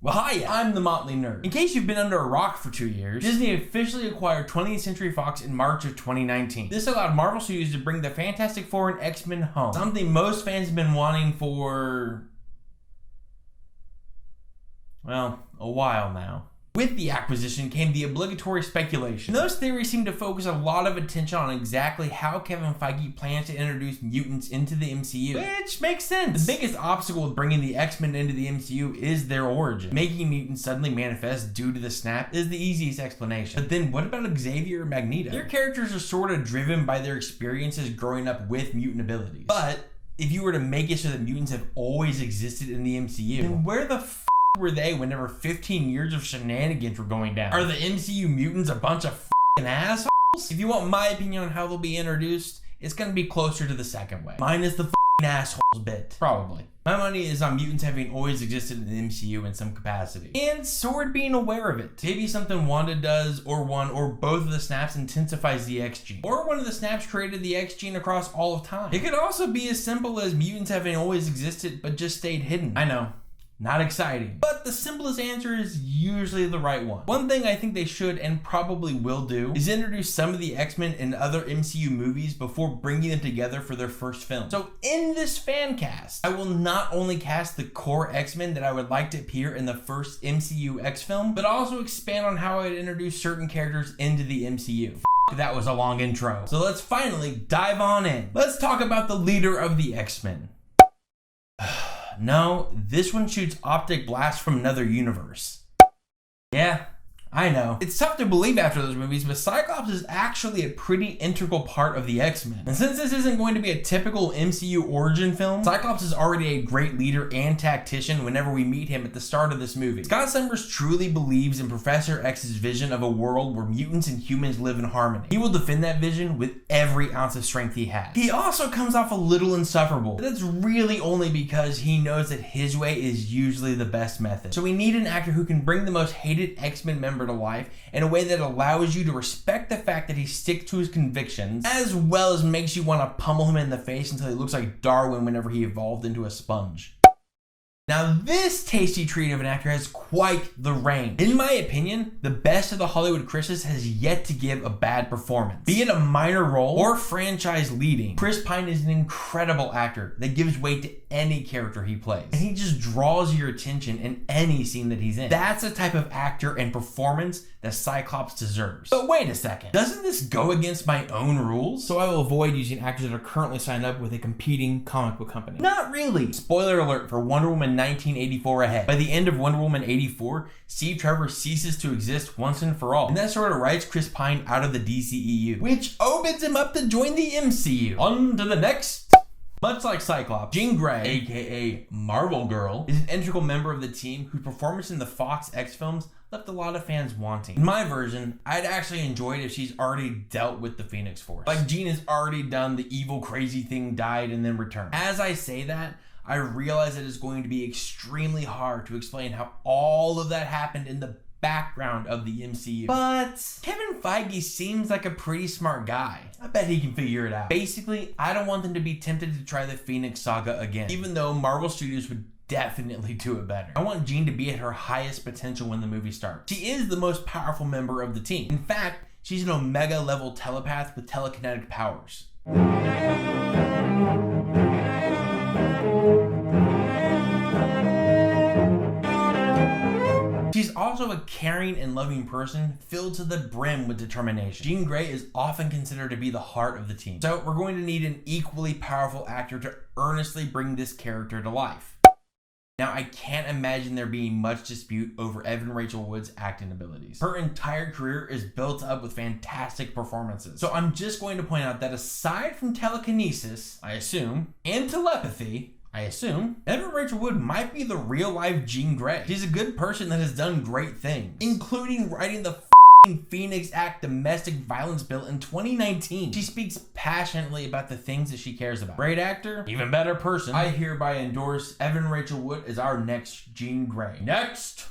Well, hiya, I'm the Motley Nerd. In case you've been under a rock for 2 years, Disney officially acquired 20th Century Fox in March of 2019. This allowed Marvel Studios to bring the Fantastic Four and X-Men home, something most fans have been wanting for, well, a while now. With the acquisition came the obligatory speculation. Those theories seem to focus a lot of attention on exactly how Kevin Feige plans to introduce mutants into the MCU, which makes sense. The biggest obstacle with bringing the X-Men into the MCU is their origin. Making mutants suddenly manifest due to the snap is the easiest explanation. But then what about Xavier or Magneto? Their characters are sort of driven by their experiences growing up with mutant abilities. But if you were to make it so that mutants have always existed in the MCU, then where the were they whenever 15 years of shenanigans were going down? Are the MCU mutants a bunch of f***ing assholes? If you want my opinion on how they'll be introduced, it's gonna be closer to the second way. Minus the f***ing assholes bit. Probably. My money is on mutants having always existed in the MCU in some capacity. And Sword being aware of it. Maybe something Wanda does, or one or both of the snaps intensifies the X gene. Or one of the snaps created the X gene across all of time. It could also be as simple as mutants having always existed but just stayed hidden. I know. Not exciting. But the simplest answer is usually the right one. One thing I think they should and probably will do is introduce some of the X-Men in other MCU movies before bringing them together for their first film. So in this fan cast, I will not only cast the core X-Men that I would like to appear in the first MCU X film, but also expand on how I'd introduce certain characters into the MCU. That was a long intro. So let's finally dive on in. Let's talk about the leader of the X-Men. No, this one shoots optic blasts from another universe. Yeah, I know. It's tough to believe after those movies, but Cyclops is actually a pretty integral part of the X-Men. And since this isn't going to be a typical MCU origin film, Cyclops is already a great leader and tactician whenever we meet him at the start of this movie. Scott Summers truly believes in Professor X's vision of a world where mutants and humans live in harmony. He will defend that vision with every ounce of strength he has. He also comes off a little insufferable, but that's really only because he knows that his way is usually the best method. So we need an actor who can bring the most hated X-Men member to life in a way that allows you to respect the fact that he sticks to his convictions, as well as makes you want to pummel him in the face until he looks like Darwin whenever he evolved into a sponge. Now this tasty treat of an actor has quite the range. In my opinion, the best of the Hollywood Chris's has yet to give a bad performance. Be it a minor role or franchise leading, Chris Pine is an incredible actor that gives weight to any character he plays. And he just draws your attention in any scene that he's in. That's the type of actor and performance that Cyclops deserves. But wait a second, doesn't this go against my own rules? So I will avoid using actors that are currently signed up with a competing comic book company. Not really. Spoiler alert for Wonder Woman 1984 ahead. By the end of Wonder Woman 84, Steve Trevor ceases to exist once and for all. And that sort of writes Chris Pine out of the DCEU, which opens him up to join the MCU. On to the next. Much like Cyclops, Jean Grey, aka Marvel Girl, is an integral member of the team whose performance in the Fox X films left a lot of fans wanting. In my version, I'd actually enjoyed if she's already dealt with the Phoenix Force. Like Jean has already done the evil crazy thing, died, and then returned. As I say that, I realize that it's going to be extremely hard to explain how all of that happened in the background of the MCU. But Kevin Feige seems like a pretty smart guy. I bet he can figure it out. Basically, I don't want them to be tempted to try the Phoenix Saga again, even though Marvel Studios would definitely do it better. I want Jean to be at her highest potential when the movie starts. She is the most powerful member of the team. In fact, she's an Omega level telepath with telekinetic powers. She's also a caring and loving person filled to the brim with determination. Jean Grey is often considered to be the heart of the team. So we're going to need an equally powerful actor to earnestly bring this character to life. Now, I can't imagine there being much dispute over Evan Rachel Wood's acting abilities. Her entire career is built up with fantastic performances. So I'm just going to point out that aside from telekinesis, I assume, and telepathy, I assume, Evan Rachel Wood might be the real-life Jean Grey. She's a good person that has done great things, including writing the Phoenix Act domestic violence bill in 2019. She speaks passionately about the things that she cares about. Great actor, even better person. I hereby endorse Evan Rachel Wood as our next Jean Grey. Next!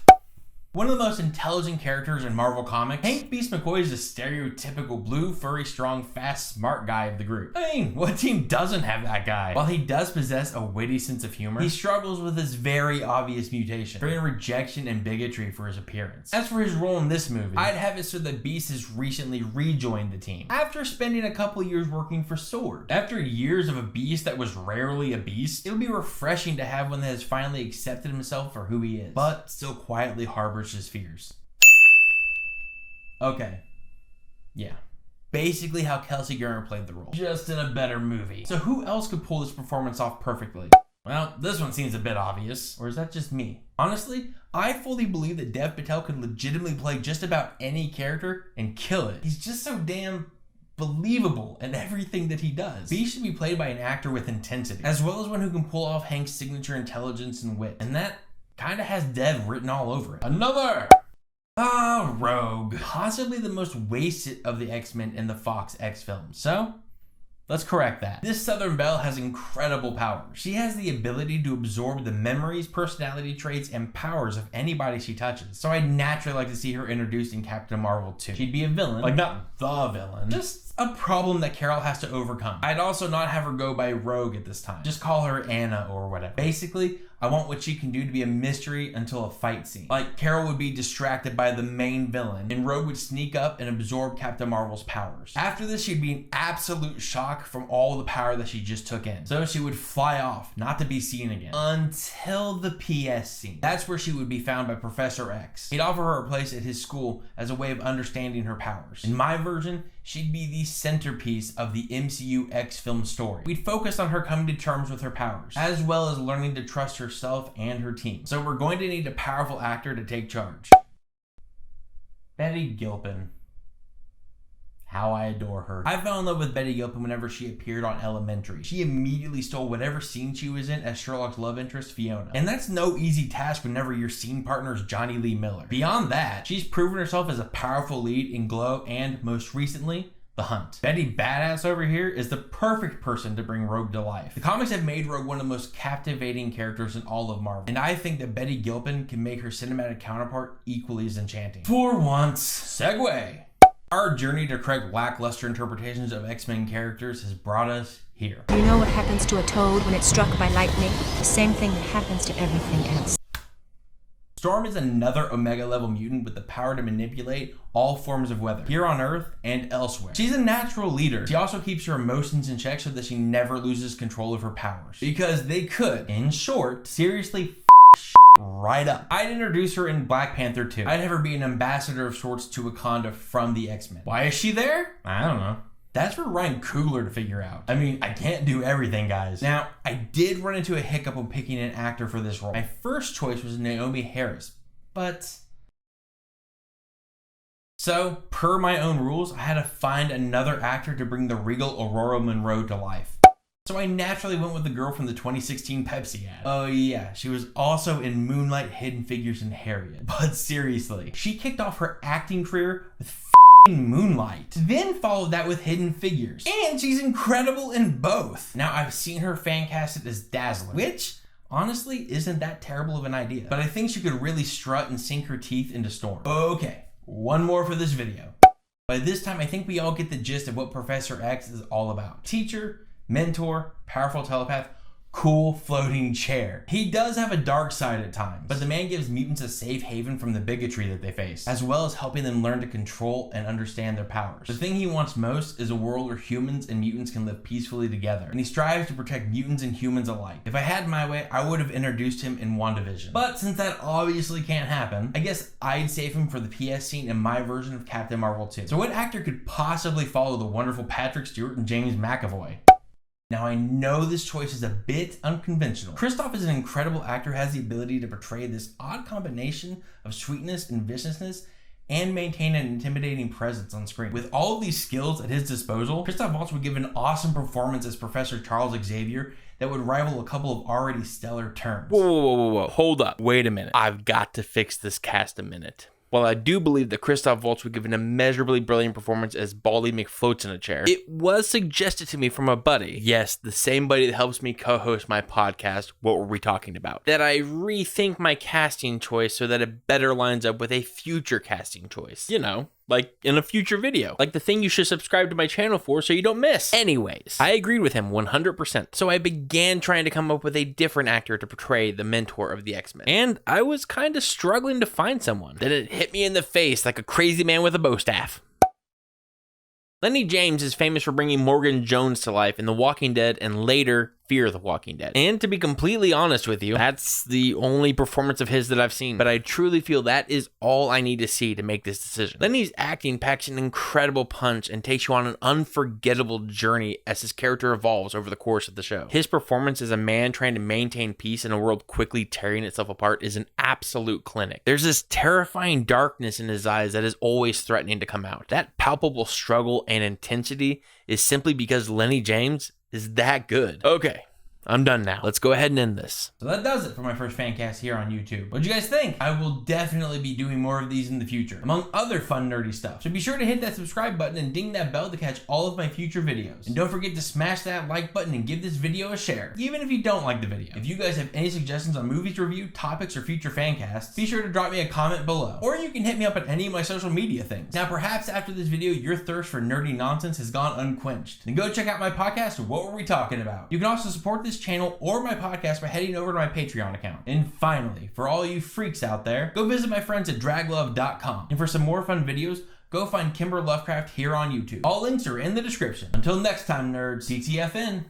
One of the most intelligent characters in Marvel Comics, Hank Beast McCoy is the stereotypical blue, furry, strong, fast, smart guy of the group. I mean, what team doesn't have that guy? While he does possess a witty sense of humor, he struggles with his very obvious mutation, creating rejection and bigotry for his appearance. As for his role in this movie, I'd have it so that Beast has recently rejoined the team after spending a couple years working for Sword. After years of a Beast that was rarely a Beast, it'll be refreshing to have one that has finally accepted himself for who he is, but still quietly harbors his fears. Okay. Yeah. Basically how Kelsey Grammer played the role, just in a better movie. So who else could pull this performance off perfectly? Well, this one seems a bit obvious, or is that just me? Honestly, I fully believe that Dev Patel could legitimately play just about any character and kill it. He's just so damn believable in everything that he does. Beast should be played by an actor with intensity, as well as one who can pull off Hank's signature intelligence and wit, and that kind of has Dev written all over it. Another! Rogue. Possibly the most wasted of the X-Men in the Fox X films. So, let's correct that. This Southern Belle has incredible powers. She has the ability to absorb the memories, personality traits, and powers of anybody she touches. So I'd naturally like to see her introduced in Captain Marvel 2. She'd be a villain, like not the villain, just a problem that Carol has to overcome. I'd also not have her go by Rogue at this time. Just call her Anna or whatever. Basically, I want what she can do to be a mystery until a fight scene. Like, Carol would be distracted by the main villain, and Rogue would sneak up and absorb Captain Marvel's powers. After this, she'd be in absolute shock from all the power that she just took in. So she would fly off, not to be seen again, until the PS scene. That's where she would be found by Professor X. He'd offer her a place at his school as a way of understanding her powers. In my version, she'd be the centerpiece of the MCU X film story. We'd focus on her coming to terms with her powers, as well as learning to trust herself and her team. So we're going to need a powerful actor to take charge. Betty Gilpin. How I adore her. I fell in love with Betty Gilpin whenever she appeared on Elementary. She immediately stole whatever scene she was in as Sherlock's love interest, Fiona. And that's no easy task whenever your scene partner is Johnny Lee Miller. Beyond that, she's proven herself as a powerful lead in Glow and, most recently, The Hunt. Betty Badass over here is the perfect person to bring Rogue to life. The comics have made Rogue one of the most captivating characters in all of Marvel, and I think that Betty Gilpin can make her cinematic counterpart equally as enchanting. For once, segue. Our journey to correct lackluster interpretations of X-Men characters has brought us here. You know what happens to a toad when it's struck by lightning? The same thing that happens to everything else. Storm is another Omega level mutant with the power to manipulate all forms of weather, here on Earth and elsewhere. She's a natural leader. She also keeps her emotions in check so that she never loses control of her powers, because they could, in short, seriously right up. I'd introduce her in Black Panther 2. I'd have her be an ambassador of sorts to Wakanda from the X-Men. Why is she there? I don't know. That's for Ryan Coogler to figure out. I mean, I can't do everything, guys. Now, I did run into a hiccup when picking an actor for this role. My first choice was Naomi Harris, but... So, per my own rules, I had to find another actor to bring the regal Aurora Monroe to life. So I naturally went with the girl from the 2016 Pepsi ad. Oh yeah, she was also in Moonlight, Hidden Figures, and Harriet. But seriously, she kicked off her acting career with Moonlight, then followed that with Hidden Figures. And she's incredible in both. Now I've seen her fan casted as Dazzler, which honestly isn't that terrible of an idea. But I think she could really strut and sink her teeth into Storm. Okay, one more for this video. By this time, I think we all get the gist of what Professor X is all about. Teacher, mentor, powerful telepath, cool floating chair. He does have a dark side at times, but the man gives mutants a safe haven from the bigotry that they face, as well as helping them learn to control and understand their powers. The thing he wants most is a world where humans and mutants can live peacefully together, and he strives to protect mutants and humans alike. If I had my way, I would have introduced him in WandaVision. But since that obviously can't happen, I guess I'd save him for the PS scene in my version of Captain Marvel 2. So what actor could possibly follow the wonderful Patrick Stewart and James McAvoy? Now, I know this choice is a bit unconventional. Kristoff is an incredible actor who has the ability to portray this odd combination of sweetness and viciousness and maintain an intimidating presence on screen. With all of these skills at his disposal, Kristoff Waltz would give an awesome performance as Professor Charles Xavier that would rival a couple of already stellar turns. Whoa. Hold up. Wait a minute. I've got to fix this cast a minute. While I do believe that Christoph Waltz would give an immeasurably brilliant performance as Baldy McFloats in a chair, it was suggested to me from a buddy, yes, the same buddy that helps me co-host my podcast, What Were We Talking About, that I rethink my casting choice so that it better lines up with a future casting choice. You know, like in a future video, like the thing you should subscribe to my channel for so you don't miss. Anyways, I agreed with him 100%. So I began trying to come up with a different actor to portray the mentor of the X-Men. And I was kind of struggling to find someone. Then it hit me in the face like a crazy man with a bow staff. Lennie James is famous for bringing Morgan Jones to life in The Walking Dead and later Fear the Walking Dead. And to be completely honest with you, that's the only performance of his that I've seen, but I truly feel that is all I need to see to make this decision. Lennie's acting packs an incredible punch and takes you on an unforgettable journey as his character evolves over the course of the show. His performance as a man trying to maintain peace in a world quickly tearing itself apart is an absolute clinic. There's this terrifying darkness in his eyes that is always threatening to come out. That palpable struggle and intensity is simply because Lennie James is that good. Okay, I'm done now. Let's go ahead and end this. So that does it for my first fan cast here on YouTube. What'd you guys think? I will definitely be doing more of these in the future, among other fun nerdy stuff. So be sure to hit that subscribe button and ding that bell to catch all of my future videos. And don't forget to smash that like button and give this video a share, even if you don't like the video. If you guys have any suggestions on movies to review, topics, or future fan casts, be sure to drop me a comment below. Or you can hit me up at any of my social media things. Now, perhaps after this video, your thirst for nerdy nonsense has gone unquenched. Then go check out my podcast, What Were We Talking About? You can also support this channel or my podcast by heading over to my Patreon account. And finally, for all you freaks out there, go visit my friends at draglove.com. And for some more fun videos, go find Kimber Lovecraft here on YouTube. All links are in the description. Until next time, nerds, TTFN.